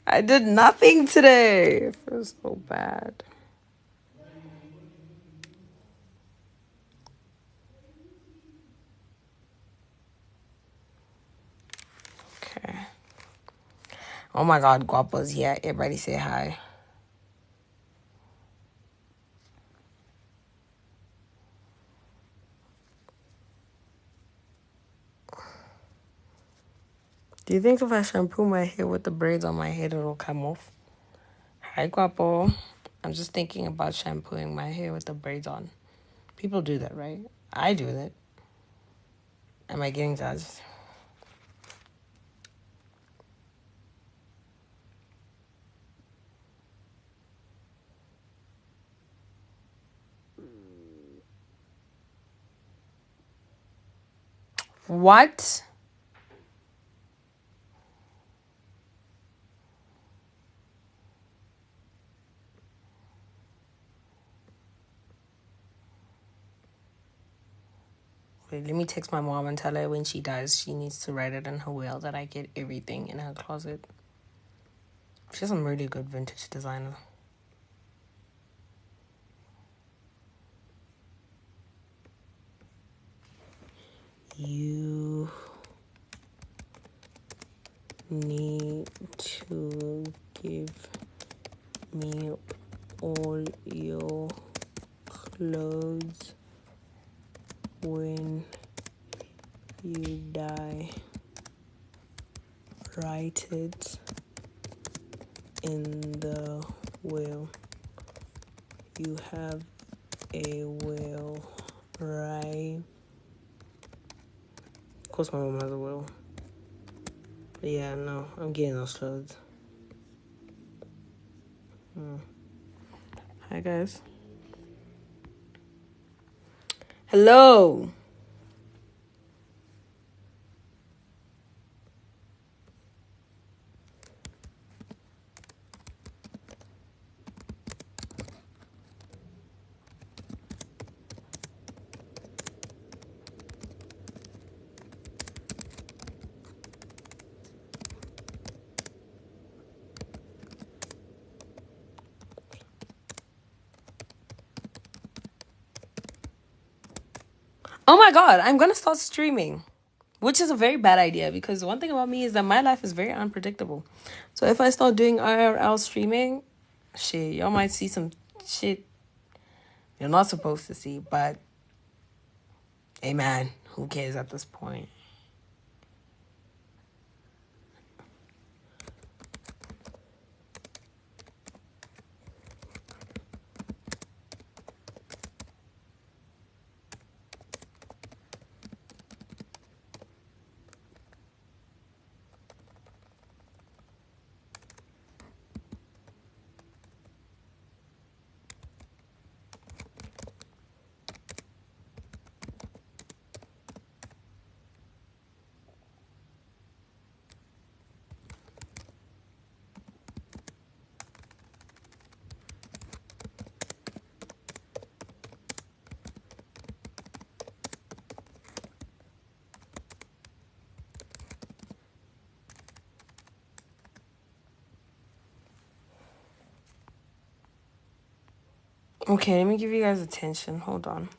I did nothing today. It feels so bad. Okay. Oh my God, Guapo's here. Everybody say hi. Do you think if I shampoo my hair with the braids on my head, it'll come off? Hi, Guapo. I'm just thinking about shampooing my hair with the braids on. People do that, right? I do that. Am I getting judged? What? Wait, let me text my mom and tell her when she dies, she needs to write it in her will that I get everything in her closet. She's some really good vintage designer. You need to give me all your clothes when you die. Write it in the will. You have a will, right? Of course my mom has a will. But yeah, no, I'm getting those clothes. Hi guys. Hello. Oh my God, I'm gonna start streaming. Which is a very bad idea because one thing about me is that my life is very unpredictable. So if I start doing IRL streaming, shit, y'all might see some shit you're not supposed to see. But, hey man, who cares at this point? Okay, let me give you guys attention. Hold on.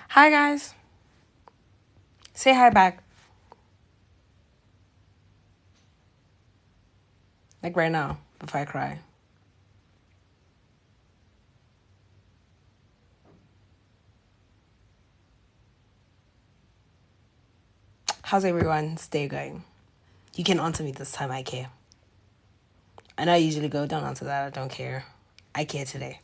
Hi guys. Say hi back. Like right now, before I cry. How's everyone's day going? You can answer me this time, I care. I know I usually go, don't answer that, I don't care. I care today.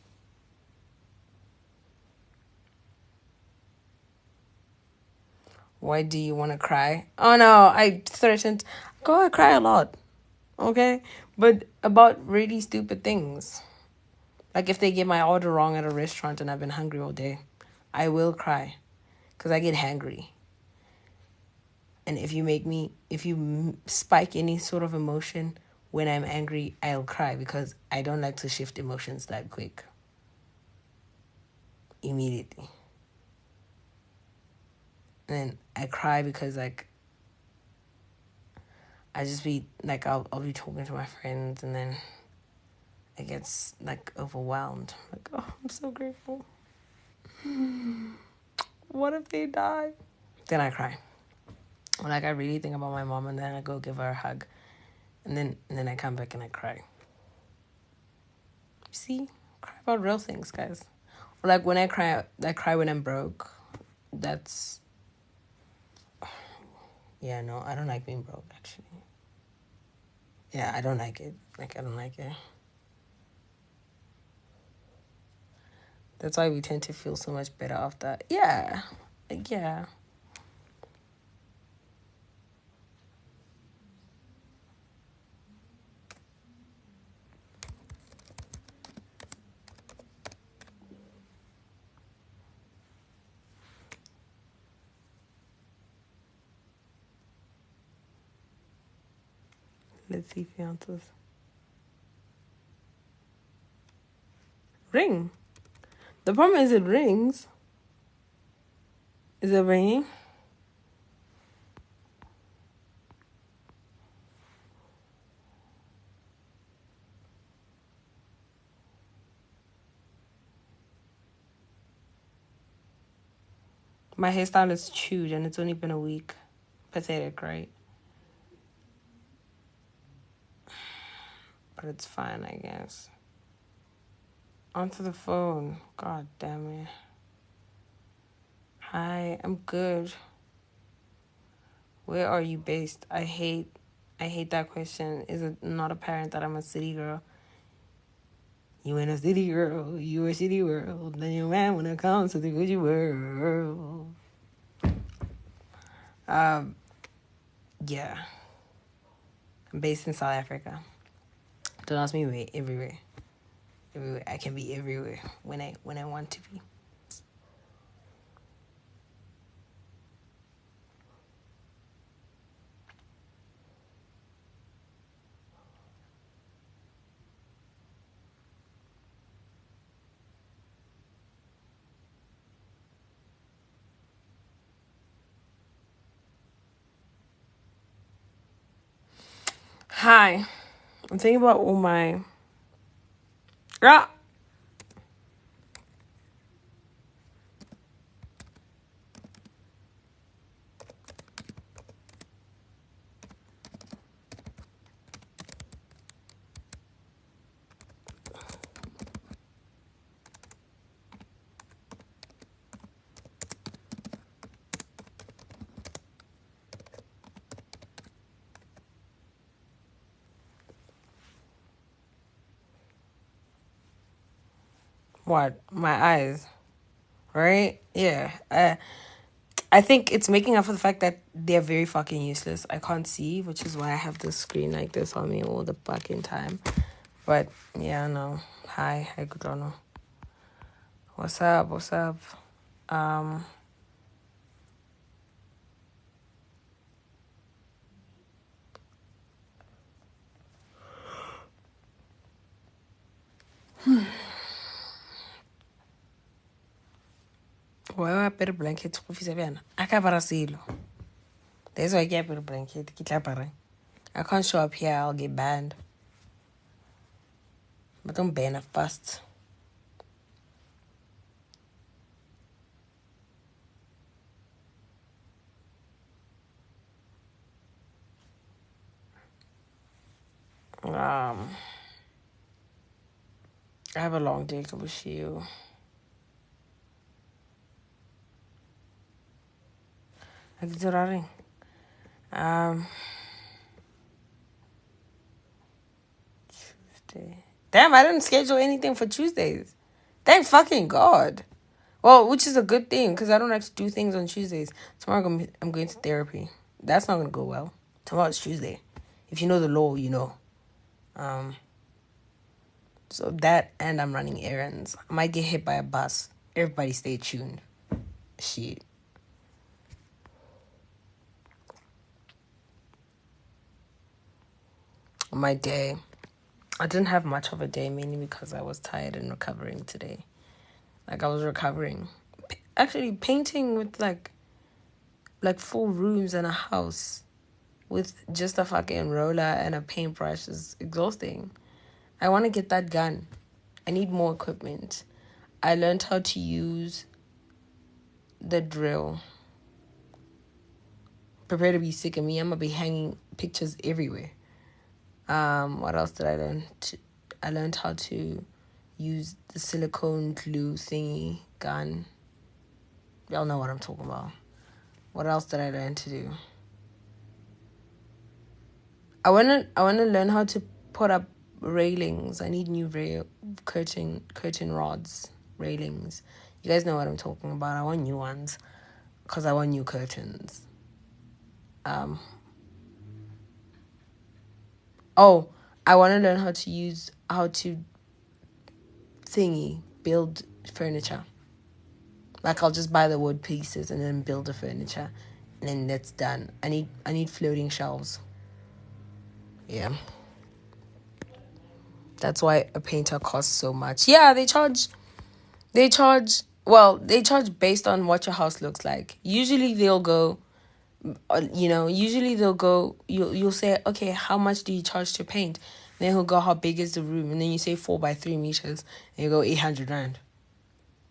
Why do you want to cry? Oh no, I threatened. Go, I cry a lot. Okay? But about really stupid things. Like if they get my order wrong at a restaurant and I've been hungry all day, I will cry because I get hangry. And if you spike any sort of emotion when I'm angry, I'll cry because I don't like to shift emotions that quick. Immediately. And then I cry because like I just be like I'll be talking to my friends and then I get like overwhelmed. Like, oh, I'm so grateful. What if they die? Then I cry. Like I really think about my mom and then I go give her a hug. And then I come back and I cry. See? Cry about real things, guys. Or like when I cry when I'm broke. That's yeah, no, I don't like being broke actually. Yeah, I don't like it. Like I don't like it. That's why we tend to feel so much better after. Yeah. Yeah. Let's see if he answers. Ring. The problem is it rings. Is it ringing? My hairstyle is chewed and it's only been a week. Pathetic, right? But it's fine, I guess. Answer the phone. God damn it. Hi, I'm good. Where are you based? I hate that question. Is it not apparent that I'm a city girl? You ain't a city girl. You a city world. Then you man when it comes to the good world. Yeah. I'm based in South Africa. Don't ask me where. Everywhere. Everywhere. I can be everywhere when I want to be. Hi. I'm thinking about all my... Ah! What? My eyes. Right? Yeah. I think it's making up for the fact that they're very fucking useless. I can't see, which is why I have this screen like this on me all the fucking time. But yeah, no. Hi, Kutrono. What's up? What's up? Why I put a blanket to coffee seven? I can't parasilo. That's why I can't put a blanket. I can't show up here. I'll get banned. But don't ban us fast. I have a long day to wish you. Tuesday. Damn, I didn't schedule anything for Tuesdays. Thank fucking God. Well, which is a good thing because I don't have to do things on Tuesdays. Tomorrow I'm going to therapy. That's not going to go well. Tomorrow's Tuesday. If you know the law, you know. So that, and I'm running errands. I might get hit by a bus. Everybody stay tuned. Shit. My day. I didn't have much of a day, mainly because I was tired and recovering today. Like, I was recovering. Actually, painting with, like full rooms and a house with just a fucking roller and a paintbrush is exhausting. I want to get that gun. I need more equipment. I learned how to use the drill. Prepare to be sick of me. I'm going to be hanging pictures everywhere. What else did I learn? I learned how to use the silicone glue thingy gun. Y'all know what I'm talking about. What else did I learn to do? I wanna learn how to put up railings. I need new curtain rods, railings. You guys know what I'm talking about. I want new ones because I want new curtains. Oh, I want to learn how to build furniture. Like, I'll just buy the wood pieces and then build the furniture, and then that's done. I need floating shelves. Yeah. That's why a painter costs so much. Yeah, they charge based on what your house looks like. Usually they'll go, you'll say, okay, how much do you charge to paint? And then he'll go, how big is the room? And then you say 4 by 3 meters, and you go 800 rand.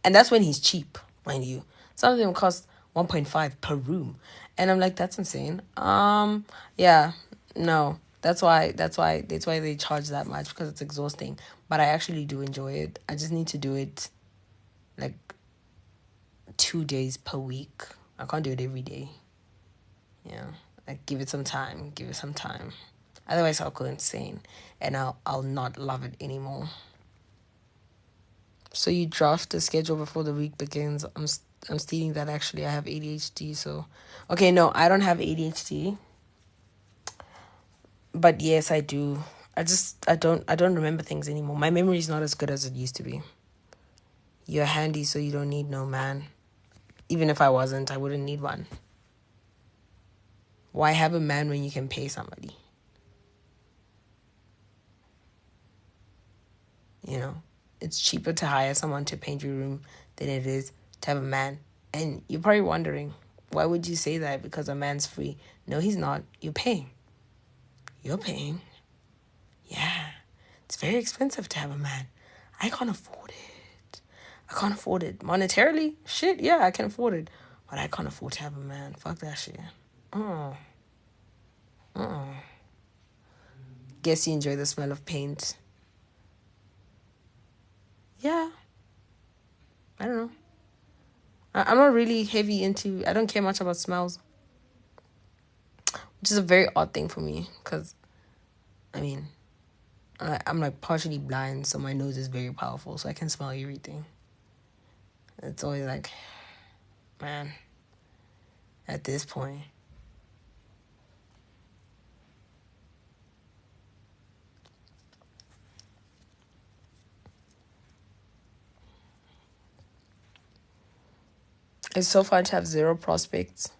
And that's when he's cheap, mind you. Some of them cost 1.5 per room. And I'm like, that's insane. Yeah, no. That's why they charge that much, because it's exhausting. But I actually do enjoy it. I just need to do it like 2 days per week. I can't do it every day. Yeah. Like, give it some time. Otherwise I'll go insane and I'll not love it anymore. So you draft the schedule before the week begins. I'm stating that actually I have ADHD, so okay, no, I don't have ADHD. But yes, I do. I don't remember things anymore. My memory is not as good as it used to be. You're handy, so you don't need no man. Even if I wasn't, I wouldn't need one. Why have a man when you can pay somebody? You know, it's cheaper to hire someone to paint your room than it is to have a man. And you're probably wondering, why would you say that? Because a man's free. No, he's not. You're paying. Yeah. It's very expensive to have a man. I can't afford it. Monetarily, shit, yeah, I can afford it. But I can't afford to have a man. Fuck that shit. Guess you enjoy the smell of paint. Yeah. I don't know. I'm not really heavy into... I don't care much about smells. Which is a very odd thing for me. Because, I mean... I'm like partially blind, so my nose is very powerful, so I can smell everything. It's always like, man, at this point. It's so fun to have zero prospects.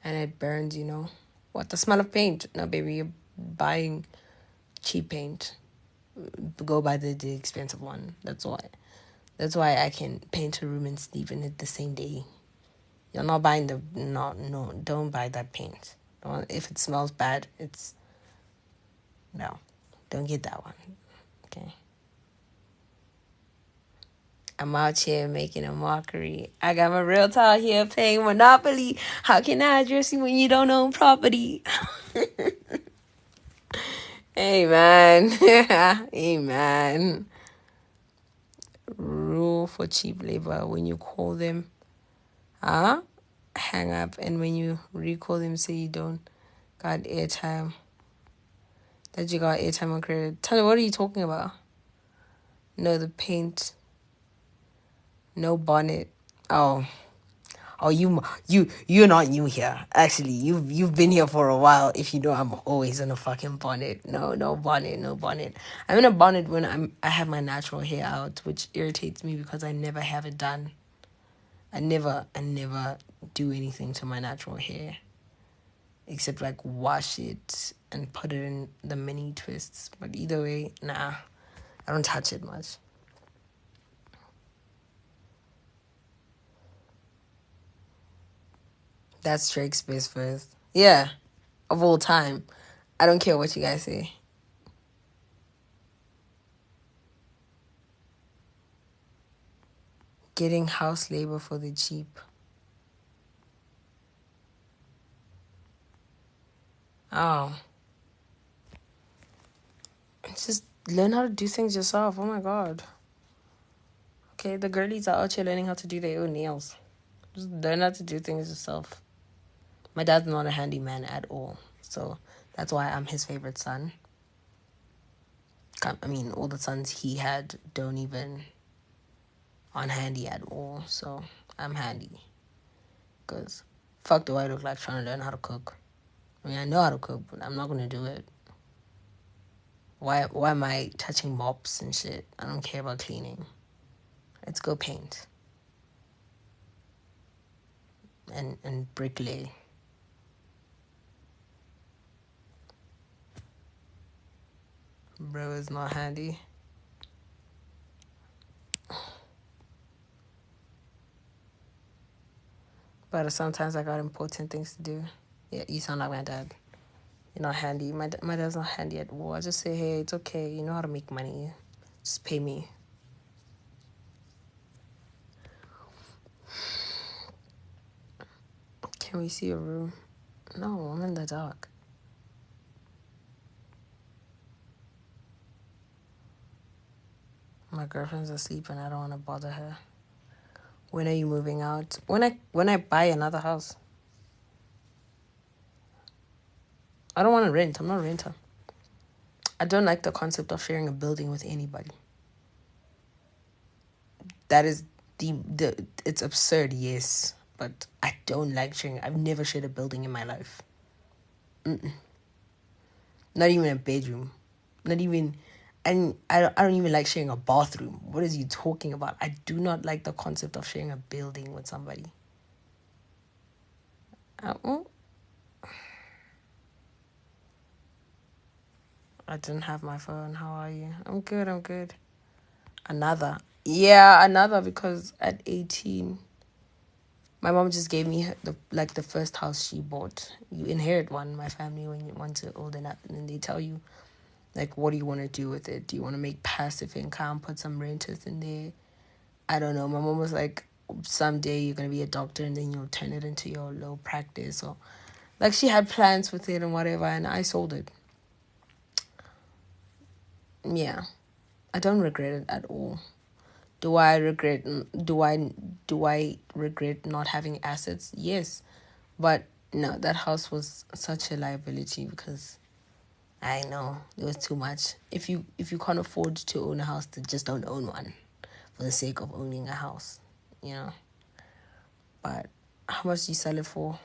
And it burns, you know. What, the smell of paint? No, baby, you're buying cheap paint. Go buy the expensive one. That's why I can paint a room and sleep in it the same day. You're not buying no, don't buy that paint. If it smells bad, no, don't get that one. Okay. I'm out here making a mockery. I got my realtor out here playing Monopoly. How can I address you when you don't own property? Amen. Amen. Rule for cheap labor: when you call them, hang up, and when you recall them, say you don't got airtime. That you got airtime on credit. Tell me, what are you talking about? No, the paint. No bonnet. Oh. Oh, you're not new here. Actually, you've been here for a while. If you know, I'm always in a fucking bonnet. No bonnet, no bonnet. I'm in a bonnet when I have my natural hair out, which irritates me because I never have it done. I never do anything to my natural hair except like wash it and put it in the mini twists. But either way, nah, I don't touch it much. That's Drake's best verse. Yeah, of all time. I don't care what you guys say. Getting house labor for the cheap. Oh. Just learn how to do things yourself. Oh my god. Okay, the girlies are out here learning how to do their own nails. Just learn how to do things yourself. My dad's not a handyman at all. So that's why I'm his favorite son. I mean, all the sons he had don't even on handy at all. So I'm handy. Because fuck do I look like trying to learn how to cook? I mean, I know how to cook, but I'm not going to do it. Why am I touching mops and shit? I don't care about cleaning. Let's go paint. And bricklay. Bro is not handy. But sometimes I got important things to do. Yeah, you sound like my dad. You're not handy. My dad's not handy at all. I just say, hey, it's okay. You know how to make money. Just pay me. Can we see a room? No, I'm in the dark. My girlfriend's asleep and I don't want to bother her. When are you moving out? When I buy another house. I don't want to rent. I'm not a renter. I don't like the concept of sharing a building with anybody. That is the it's absurd, yes, but I don't like sharing. I've never shared a building in my life. Not even a bedroom. Not even, and I don't even like sharing a bathroom. What is you talking about? I do not like the concept of sharing a building with somebody. Uh-uh. I didn't have my phone. How are you? I'm good. I'm good. Another because at 18, my mom just gave me the first house she bought. You inherit one, my family, when you once you're old enough, and then they tell you like, what do you want to do with it? Do you want to make passive income? Put some renters in there? I don't know. My mom was like, someday you're gonna be a doctor, and then you'll turn it into your little practice, or like she had plans with it and whatever, and I sold it. Yeah, I don't regret it at all. Do I regret? Do I regret not having assets? Yes, but no, that house was such a liability because I know it was too much. If you can't afford to own a house, then just don't own one, for the sake of owning a house, you know. But how much do you sell it for?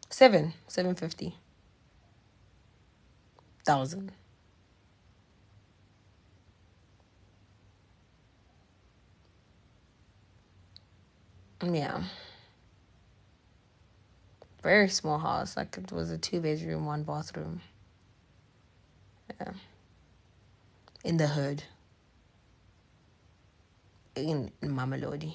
750,000. Yeah, very small house. Like it was a 2 bedroom, 1 bathroom. Yeah, in the hood in Mamelodi.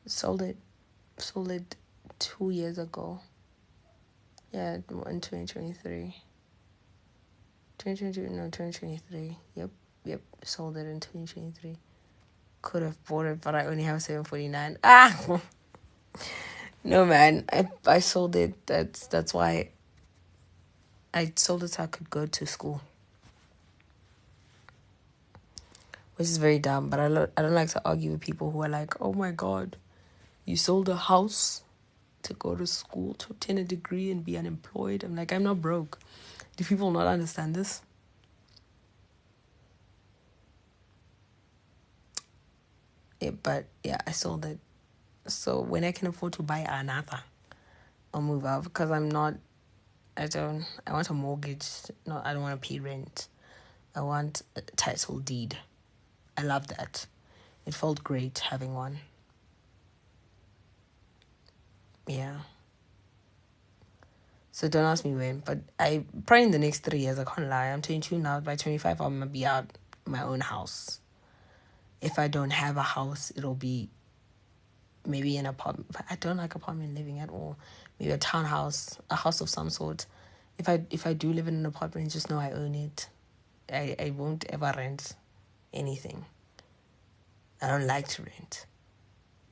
Sold it. Sold it 2 years ago. Yeah, in 2023. 2022, no, 2023. Yep. Sold it in 2023. Could have bought it, but I only have 749. Ah, no, man. I sold it. That's why I sold it so I could go to school, which is very dumb. But I don't like to argue with people who are like, oh my god, you sold a house to go to school to obtain a degree and be unemployed. I'm like, I'm not broke. Do people not understand this? But yeah, I sold it. So when I can afford to buy another, I'll move out because I want a mortgage. No, I don't want to pay rent. I want a title deed. I love that. It felt great having one. Yeah. So don't ask me when, but I probably in the next 3 years, I can't lie. I'm 22 now. By 25, I'm gonna be out my own house. If I don't have a house, it'll be maybe an apartment. But I don't like apartment living at all. Maybe a townhouse, a house of some sort. If I do live in an apartment, just know I own it. I won't ever rent anything. I don't like to rent.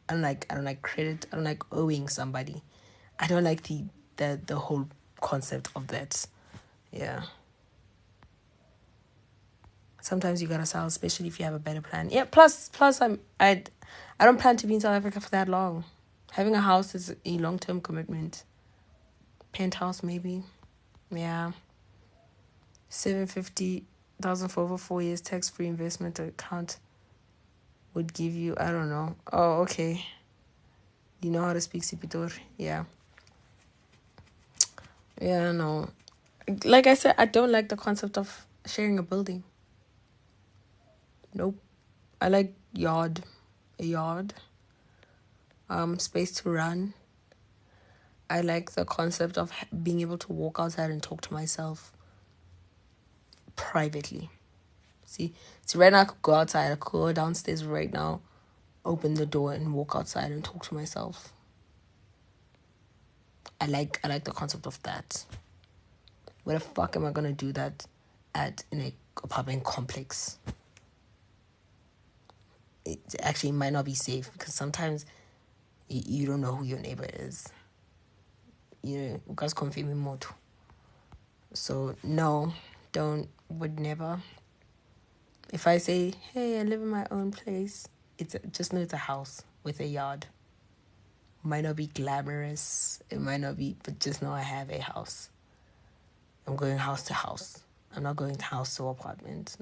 I don't like credit. I don't like owing somebody. I don't like the whole concept of that. Yeah. Sometimes you gotta sell, especially if you have a better plan. Yeah. Plus, I don't plan to be in South Africa for that long. Having a house is a long-term commitment. Penthouse maybe. Yeah. 750,000 for over 4 years. Tax-free investment account would give you, I don't know. Oh, okay. You know how to speak Sipitor? Yeah. Yeah, no. Like I said, I don't like the concept of sharing a building. Nope. I like a yard, space to run. I like the concept of being able to walk outside and talk to myself privately. See, right now I could go outside. I could go downstairs right now, open the door and walk outside and talk to myself. I like the concept of that. Where the fuck am I gonna do that in a apartment complex? It actually might not be safe because sometimes you don't know who your neighbor is. You guys confirm me more. So no, would never. If I say, hey, I live in my own place, just know it's a house with a yard. Might not be glamorous. It might not be, but just know I have a house. I'm going house to house. I'm not going house to apartment.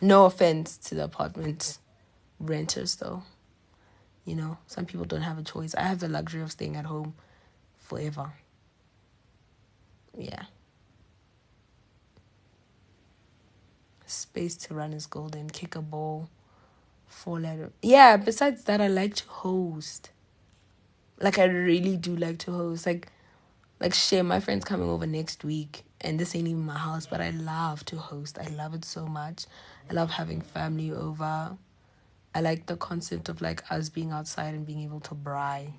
No offense to the apartment renters, though. You know, some people don't have a choice. I have the luxury of staying at home forever. Yeah. Space to run is golden. Kick a ball. 4-letter. Yeah, besides that, I like to host. Like, I really do like to host. Like shit, my friend's coming over next week. And this ain't even my house, but I love to host. I love it so much. I love having family over. I like the concept of, like, us being outside and being able to braai.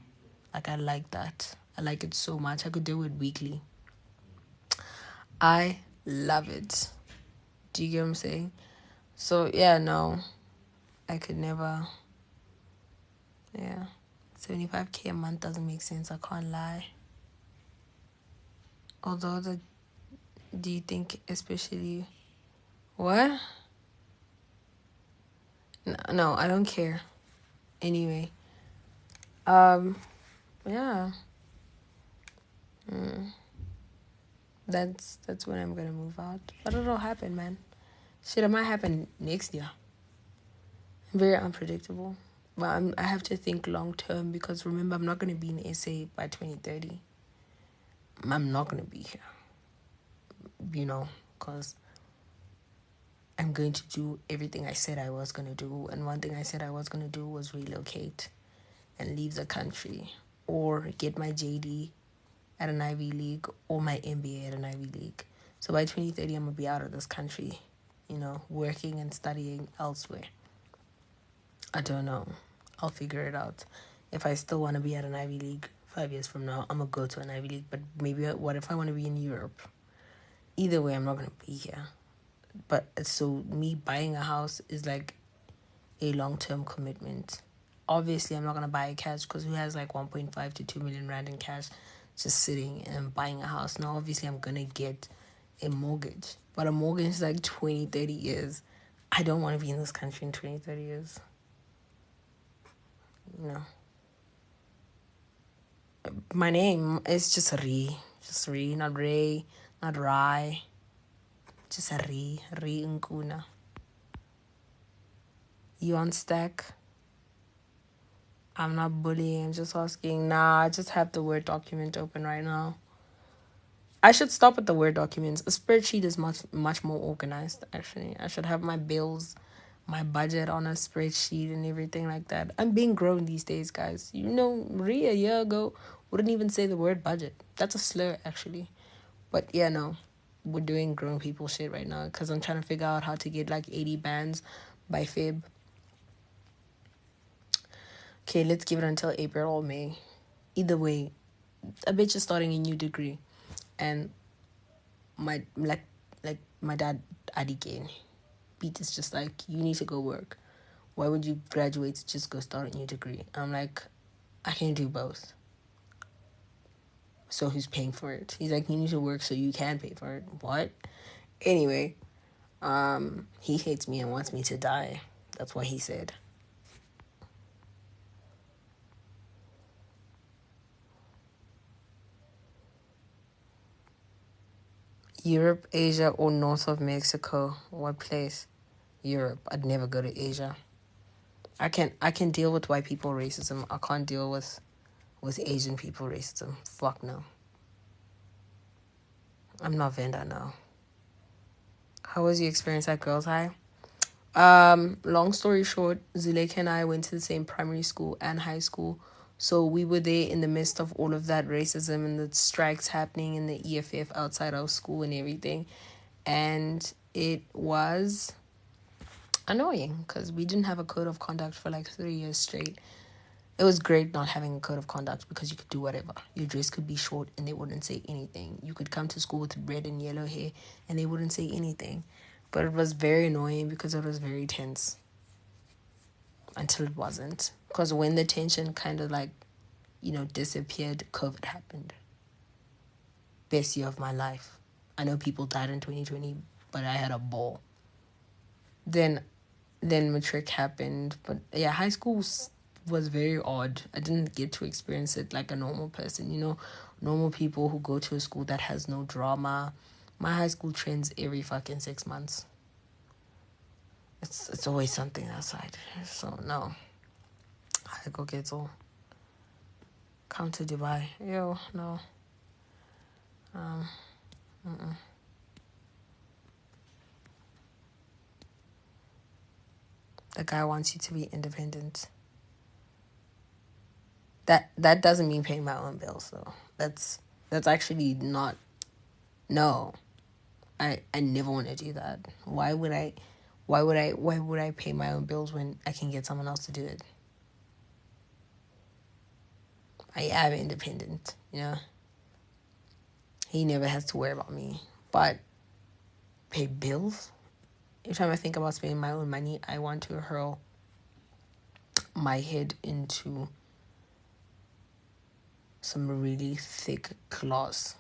Like, I like that. I like it so much. I could do it weekly. I love it. Do you get what I'm saying? So, yeah, no. I could never. Yeah. 75K a month doesn't make sense. I can't lie. Although, do you think especially... What? No, I don't care. Anyway. Yeah. That's when I'm gonna move out. But it'll happen, man. Shit, it might happen next year. Very unpredictable. But I have to think long term because remember, I'm not gonna be in SA by 2030. I'm not gonna be here. You know, because I'm going to do everything I said I was gonna do. And one thing I said I was gonna do was relocate and leave the country or get my JD at an Ivy League or my MBA at an Ivy League. So by 2030, I'm going to be out of this country, you know, working and studying elsewhere. I don't know. I'll figure it out. If I still want to be at an Ivy League 5 years from now, I'm going to go to an Ivy League. But maybe what if I want to be in Europe? Either way, I'm not going to be here. But so me buying a house is like a long-term commitment. Obviously, I'm not going to buy a cash because who has like 1.5 to 2 million rand in cash just sitting and buying a house? Now, obviously, I'm going to get a mortgage. But a mortgage is like 20, 30 years. I don't want to be in this country in 20, 30 years. No. My name is just Ree. Just Ree, not Ray, not Rai. Just Ree Nkuna. You on stack? I'm not bullying. I'm just asking. Nah, I just have the Word document open right now. I should stop with the Word documents. A spreadsheet is much more organized, actually. I should have my bills, my budget on a spreadsheet and everything like that. I'm being grown these days, guys. You know, Marie a year ago wouldn't even say the word budget. That's a slur, actually. But yeah, no. We're doing grown people shit right now because I'm trying to figure out how to get like 80 bands by Feb. Okay, let's give it until April or May. Either way, a bitch is starting a new degree. And my my dad Adikin Pete is just like, you need to go work. Why would you graduate to just go start a new degree? I'm like, I can do both. So who's paying for it? He's like, you need to work so you can pay for it. What? Anyway, he hates me and wants me to die. That's what he said. Europe, Asia, or north of Mexico? What place? Europe. I'd never go to Asia. I can deal with white people racism. I can't deal with Asian people racism. Fuck no. I'm not Venda now. How was your experience at Girls High? Long story short, Zuleka and I went to the same primary school and high school. So we were there in the midst of all of that racism and the strikes happening in the EFF outside our school and everything. And it was annoying because we didn't have a code of conduct for like 3 years straight. It was great not having a code of conduct because you could do whatever. Your dress could be short and they wouldn't say anything. You could come to school with red and yellow hair and they wouldn't say anything. But it was very annoying because it was very tense until it wasn't. Because when the tension kind of like, disappeared, COVID happened. Best year of my life. I know people died in 2020, but I had a ball. Then matric happened. But yeah, high school was very odd. I didn't get to experience it like a normal person. Normal people who go to a school that has no drama. My high school trends every fucking 6 months. It's always something outside. So no. I go get all. Come to Dubai. Yo, no. The guy wants you to be independent. That doesn't mean paying my own bills though. That's actually not. No. I never want to do that. Why would I pay my own bills when I can get someone else to do it? I am independent, He never has to worry about me. But pay bills? Every time I think about spending my own money, I want to hurl my head into some really thick claws.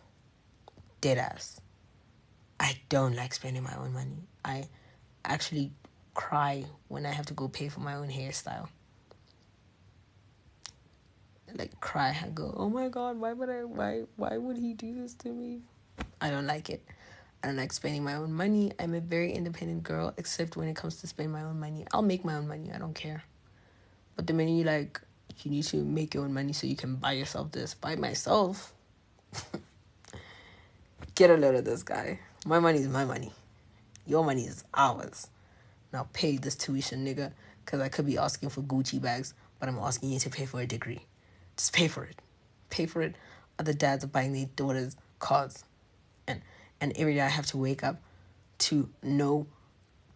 Deadass. I don't like spending my own money. I actually cry when I have to go pay for my own hairstyle. Like cry and go, oh my god, why would he do this to me? I don't like it. I don't like spending my own money. I'm a very independent girl, except when it comes to spending my own money. I'll make my own money. I don't care. But the minute you need to make your own money so you can buy yourself this. Buy myself. Get a load of this guy. My money is my money. Your money is ours. Now pay this tuition, nigga, because I could be asking for Gucci bags, but I'm asking you to pay for a degree. Just pay for it. Pay for it. Other dads are buying their daughters cars. And every day I have to wake up to no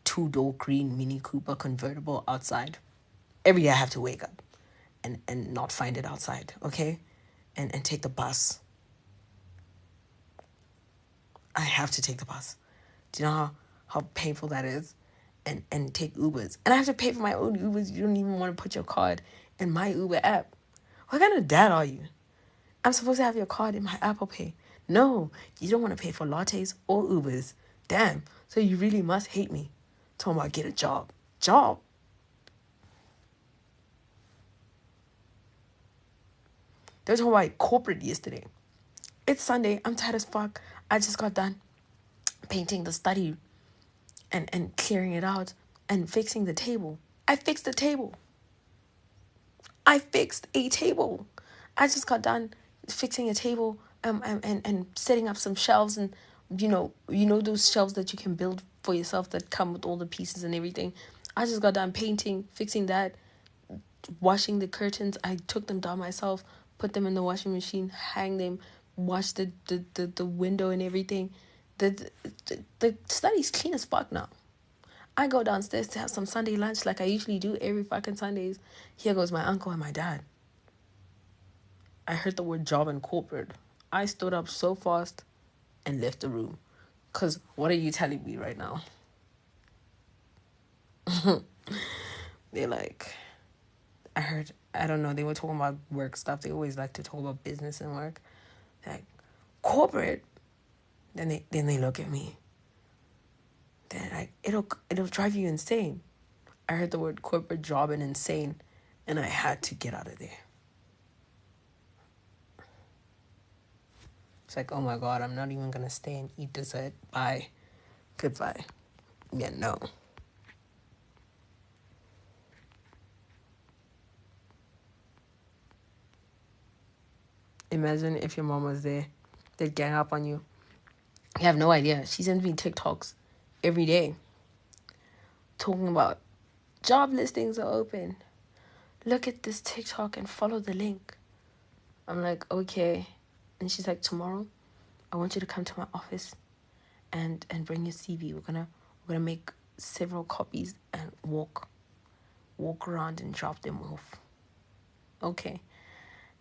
two-door green Mini Cooper convertible outside. Every day I have to wake up and not find it outside, okay? And take the bus. I have to take the bus. Do you know how painful that is? And take Ubers. And I have to pay for my own Ubers. You don't even want to put your card in my Uber app. What kind of dad are you? I'm supposed to have your card in my Apple Pay. No, you don't want to pay for lattes or Ubers. Damn, so you really must hate me. Talking about get a job. Job? They were talking about corporate yesterday. It's Sunday. I'm tired as fuck. I just got done painting the study and clearing it out and fixing the table. I fixed a table. I fixed a table. I just got done fixing a table, and setting up some shelves, and you know those shelves that you can build for yourself that come with all the pieces and everything. I just got done painting, fixing that, washing the curtains. I took them down myself, put them in the washing machine, hang them, wash the window and everything. The study's clean as fuck now. I go downstairs to have some Sunday lunch like I usually do every fucking Sundays. Here goes my uncle and my dad. I heard the word job and corporate. I stood up so fast and left the room. Because what are you telling me right now? They're like, I don't know, they were talking about work stuff. They always like to talk about business and work. They're like, corporate? Then they look at me. They're like, it'll drive you insane. I heard the word corporate job and insane, and I had to get out of there. It's like, oh my God, I'm not even going to stay and eat dessert. Bye. Goodbye. Yeah, no. Imagine if your mom was there. They'd gang up on you. You have no idea. She sends me TikToks every day talking about job listings are open. Look at this TikTok and follow the link. I'm like, okay. And she's like, tomorrow, I want you to come to my office and bring your CV. We're gonna make several copies and walk around and drop them off. Okay.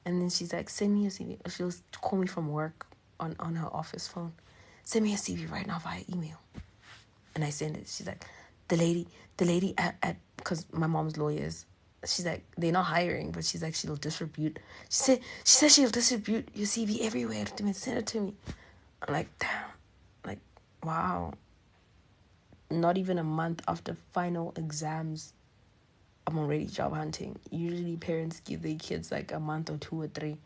And then she's like, send me your CV. She'll call me from work on her office phone. Send me a CV right now via email. And I send it. She's like, the lady at because my mom's lawyers, she's like, they're not hiring, but she's like, she'll distribute. She said she'll distribute your CV everywhere to send it to me. I'm like, damn. Like, wow. Not even a month after final exams, I'm already job hunting. Usually parents give their kids like a month or 2 or 3.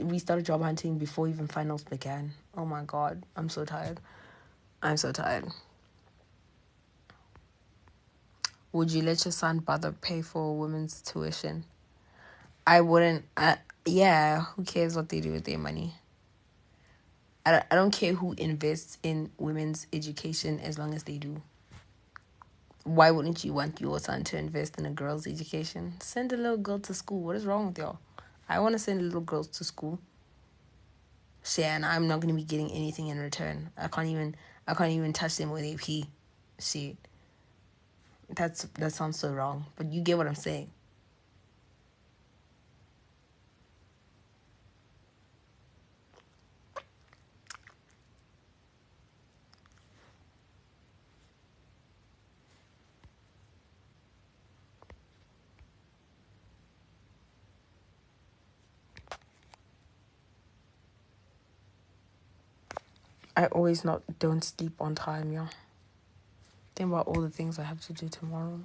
We started job hunting before even finals began. Oh my God, I'm so tired. Would you let your son brother pay for a women's tuition? I wouldn't. Yeah, who cares what they do with their money? I don't care who invests in women's education as long as they do. Why wouldn't you want your son to invest in a girl's education? Send a little girl to school. What is wrong with y'all? I want to send little girls to school. Shit, and I'm not gonna be getting anything in return. I can't even touch them with a pee. Shit. That sounds so wrong. But you get what I'm saying. I always don't sleep on time, yeah. Think about all the things I have to do tomorrow.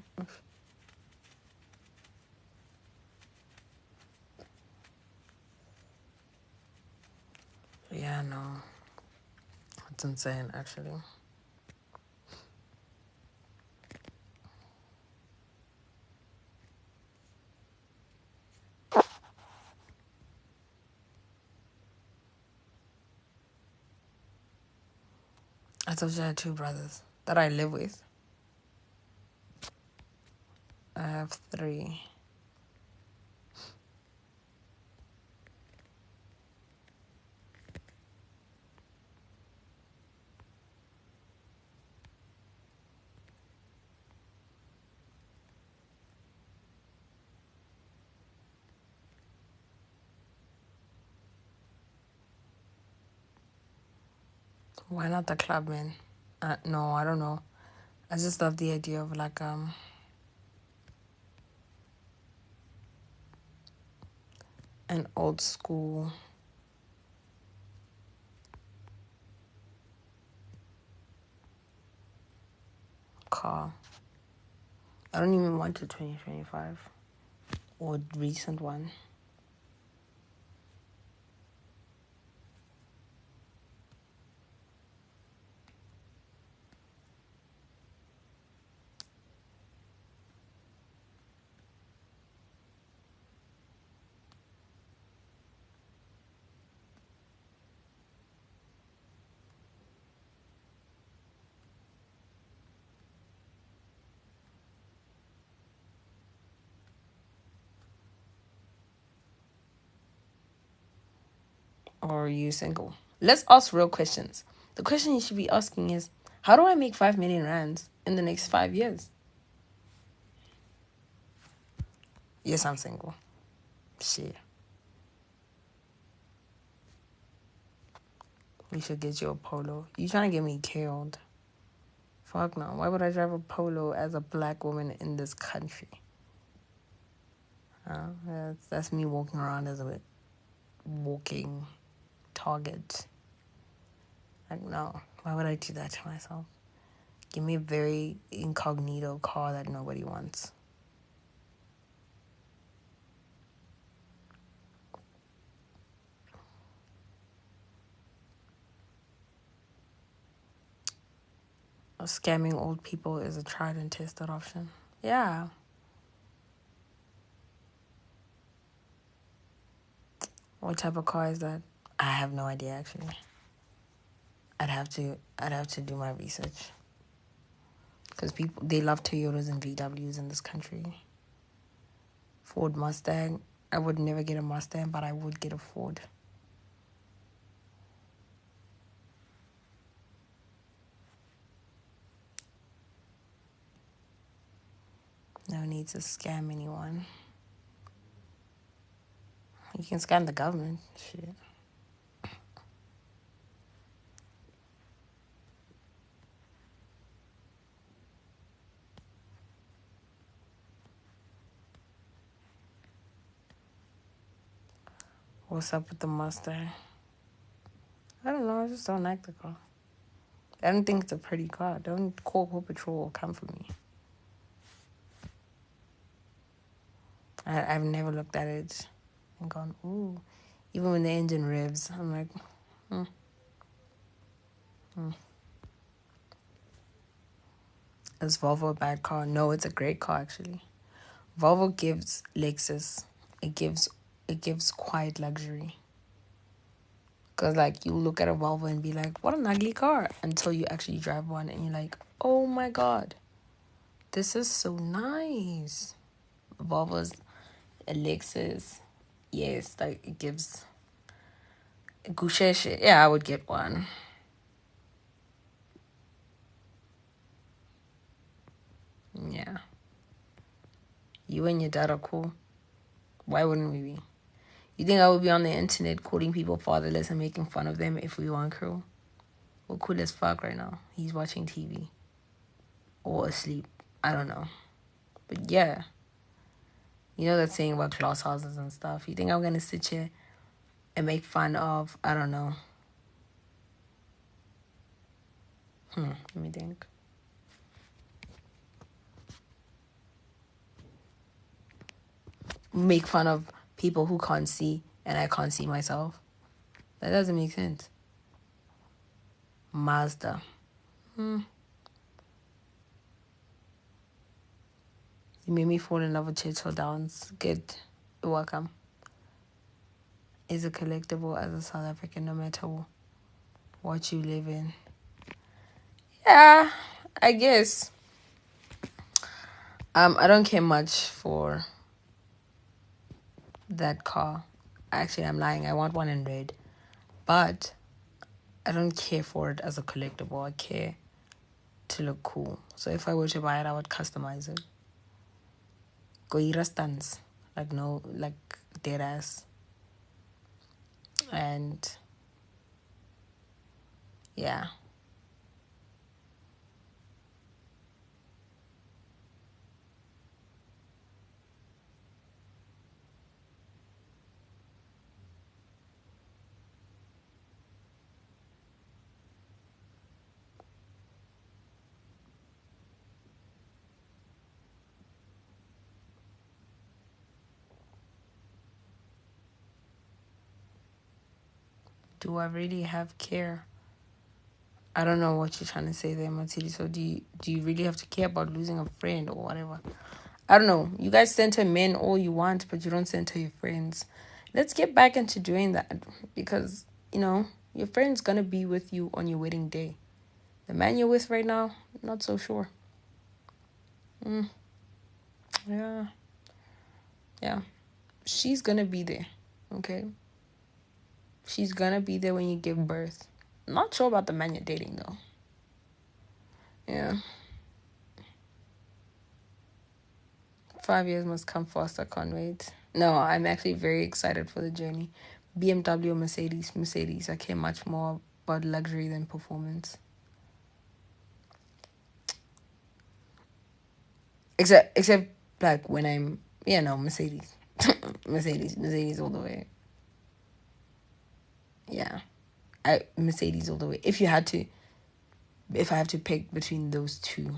Yeah, no. It's insane, actually. I thought you had 2 brothers that I live with. I have 3. Why not the club, man? No, I don't know. I just love the idea of like an old school car. I don't even want a 2025 or recent one. Or are you single? Let's ask real questions. The question you should be asking is, how do I make 5 million rands in the next 5 years? Yes, I'm single. Shit. We should get you a polo. You trying to get me killed? Fuck no. Why would I drive a polo as a black woman in this country? That's me walking around as a walking target. Like, no. Why would I do that to myself? Give me a very incognito car that nobody wants. Scamming old people is a tried and tested option. Yeah. What type of car is that? I have no idea actually. I'd have to do my research. Because people, they love Toyotas and VWs in this country. Ford Mustang. I would never get a Mustang, but I would get a Ford. No need to scam anyone. You can scam the government. Shit. What's up with the Mustang? I don't know. I just don't like the car. I don't think it's a pretty car. Don't call Paw Patrol or come for me. I've never looked at it and gone, ooh. Even when the engine revs, I'm like, is Volvo a bad car? No, it's a great car actually. Volvo gives Lexus. It gives quiet luxury. Cause like you look at a Volvo and be like, what an ugly car, until you actually drive one and you're like, oh my god, this is so nice. Volvo's a Lexus, yes, like it gives Gusheshe. Yeah, I would get one. Yeah, you and your dad are cool. Why wouldn't we be? You think I would be on the internet calling people fatherless and making fun of them if we weren't cool? We're cool as fuck right now. He's watching TV or asleep. I don't know. But yeah, you know that saying about glass houses and stuff. You think I'm gonna sit here and make fun of, I don't know. Let me think. Make fun of people who can't see and I can't see myself. That doesn't make sense. Mazda. You made me fall in love with Churchill Downs. Good. You're welcome. Is a collectible as a South African no matter what you live in. Yeah, I guess. I don't care much for that car. Actually, I'm lying. I want one in red. But I don't care for it as a collectible. I care to look cool. So if I were to buy it, I would customize it. Goira stance. Like, no, like, dead ass. And, yeah. Do I really have care? I don't know what you're trying to say there, Matili. So do you really have to care about losing a friend or whatever? I don't know. You guys center men all you want, but you don't center your friends. Let's get back into doing that because, your friend's going to be with you on your wedding day. The man you're with right now, not so sure. Yeah. Yeah. She's going to be there, okay? She's gonna be there when you give birth. Not sure about the man you're dating though. Yeah. 5 years must come fast. I can't wait. No, I'm actually very excited for the journey. BMW, Mercedes, Mercedes. I care much more about luxury than performance. Except like when I'm Mercedes. Mercedes all the way. Yeah. Mercedes all the way. If I have to pick between those two.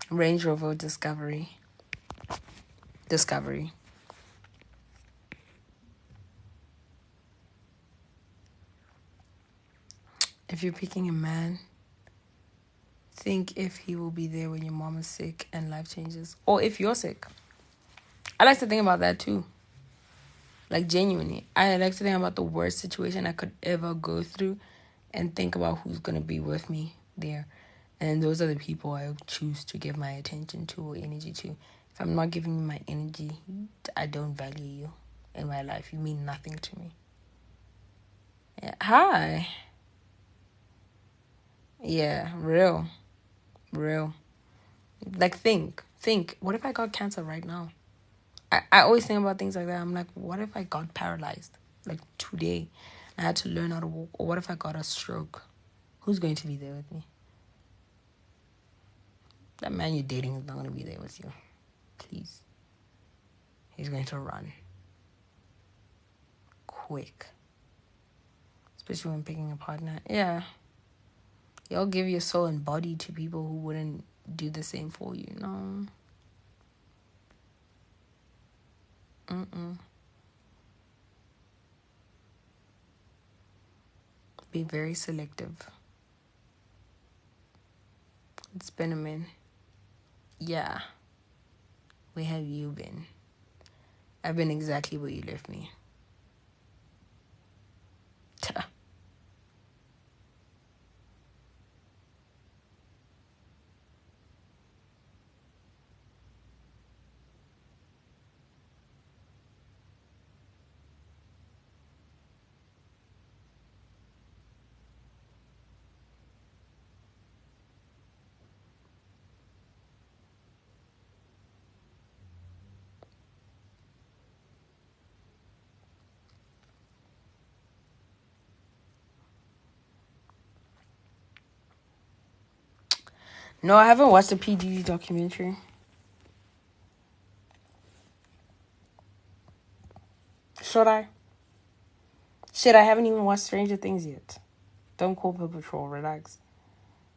Range Rover Discovery. Discovery. If you're picking a man, think if he will be there when your mom is sick and life changes. Or if you're sick. I like to think about that too. Like, genuinely. I like to think about the worst situation I could ever go through and think about who's going to be with me there. And those are the people I choose to give my attention to or energy to. If I'm not giving you my energy, I don't value you in my life. You mean nothing to me. Yeah. Hi. Yeah, real. Like, think. What if I got cancer right now? I always think about things like that. I'm like, what if I got paralyzed? Like, today, I had to learn how to walk. Or what if I got a stroke? Who's going to be there with me? That man you're dating is not going to be there with you. Please. He's going to run. Quick. Especially when picking a partner. Yeah. You'll give your soul and body to people who wouldn't do the same for you. No. Be very selective. It's been a minute. Yeah. Where have you been? I've been exactly where you left me. No, I haven't watched the PDD documentary. Should I? Shit, I haven't even watched Stranger Things yet. Don't call Paw Patrol, relax.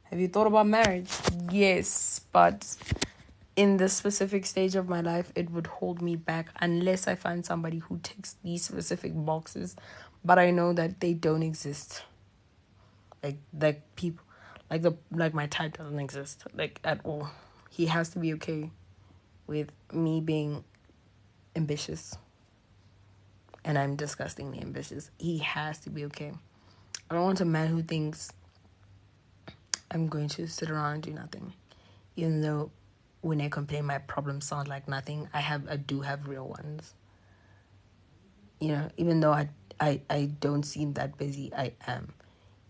Have you thought about marriage? Yes, but in this specific stage of my life, it would hold me back unless I find somebody who ticks these specific boxes. But I know that they don't exist. Like people, like my type doesn't exist, like, at all. He has to be okay with me being ambitious. And I'm disgustingly ambitious. He has to be okay. I don't want a man who thinks I'm going to sit around and do nothing. Even though when I complain my problems sound like nothing, I do have real ones. You know, even though I don't seem that busy, I am.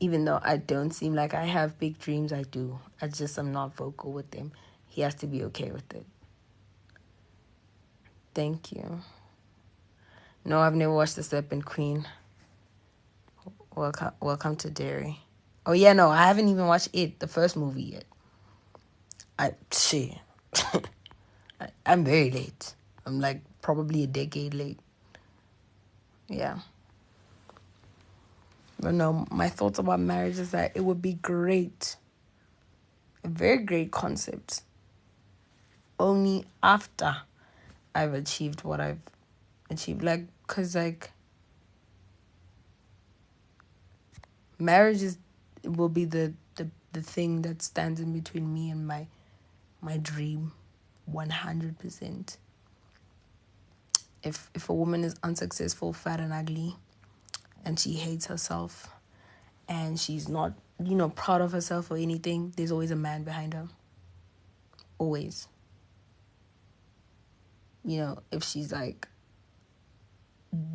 Even though I don't seem like I have big dreams, I do. I'm not vocal with them. He has to be okay with it. Thank you. No, I've never watched The Serpent Queen. Welcome to Dairy. Oh yeah, no, I haven't even watched the first movie yet. I'm very late. I'm like probably a decade late. Yeah. But no, my thoughts about marriage is that it would be great. A very great concept. Only after I've achieved what I've achieved. Like, because, like, marriage will be the thing that stands in between me and my dream 100%. If a woman is unsuccessful, fat and ugly, and she hates herself, and she's not, proud of herself or anything, there's always a man behind her. Always. If she's like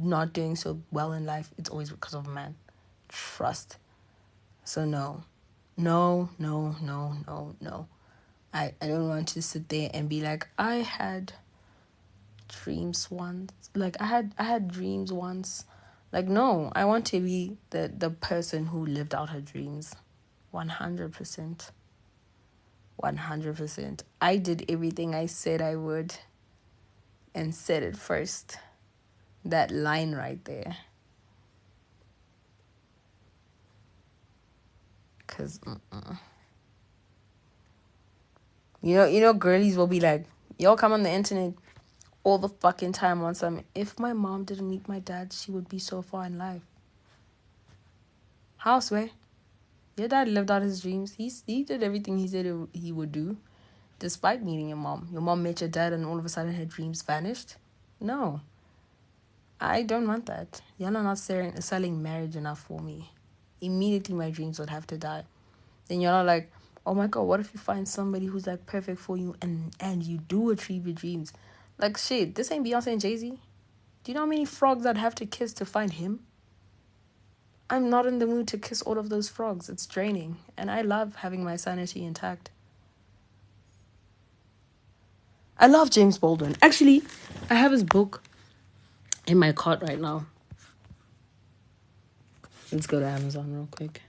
not doing so well in life, it's always because of a man. Trust. So no. No, no, no, no, no. I don't want to sit there and be like, I had dreams once. Like I had dreams once. Like, no, I want to be the person who lived out her dreams. 100%. 100%. I did everything I said I would and said it first. That line right there. Cause girlies will be like, y'all come on the internet all the fucking time on some, if my mom didn't meet my dad, she would be so far in life. How, swear? Your dad lived out his dreams. He did everything he said he would do, despite meeting your mom. Your mom met your dad and all of a sudden her dreams vanished? No. I don't want that. Y'all are not selling marriage enough for me. Immediately my dreams would have to die. Then y'all are like, oh my god, what if you find somebody who's like perfect for you and you do achieve your dreams? Like, shit, this ain't Beyonce and Jay-Z. Do you know how many frogs I'd have to kiss to find him? I'm not in the mood to kiss all of those frogs. It's draining. And I love having my sanity intact. I love James Baldwin. Actually, I have his book in my cart right now. Let's go to Amazon real quick.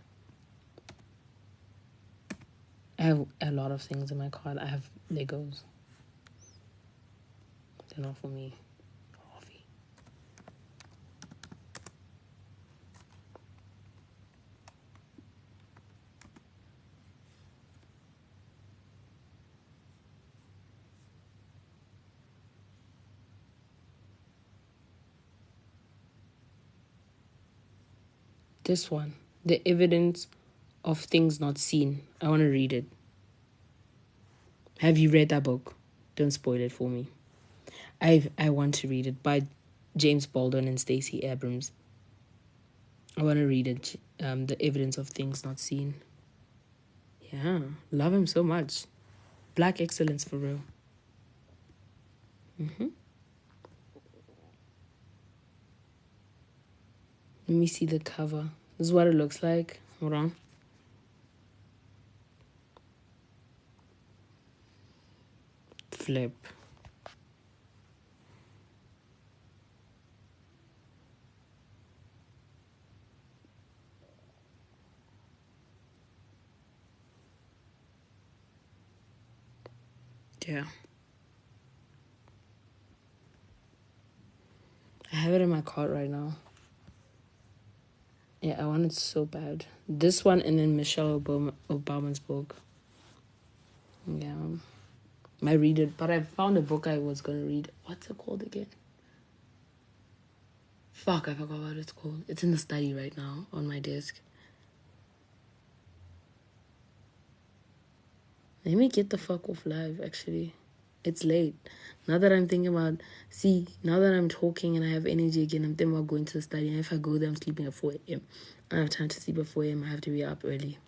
I have a lot of things in my cart. I have Legos. They're not for me. This one, The Evidence of Things Not Seen. I want to read it. Have you read that book? Don't spoil it for me. I want to read it, by James Baldwin and Stacey Abrams. I want to read it. The Evidence of Things Not Seen. Yeah, love him so much. Black excellence for real. Let me see the cover. This is what it looks like. Hold on. Flip. Yeah. I have it in my cart right now. Yeah, I want it so bad. This one and then Michelle Obama's book. Yeah. I read it, but I found a book I was going to read. What's it called again? Fuck, I forgot what it's called. It's in the study right now on my desk. Let me get the fuck off live, actually. It's late. Now that I'm thinking about... See, now that I'm talking and I have energy again, I'm thinking about going to the study. And if I go there, I'm sleeping at 4 a.m. I don't have time to sleep at 4 a.m. I have to be up early.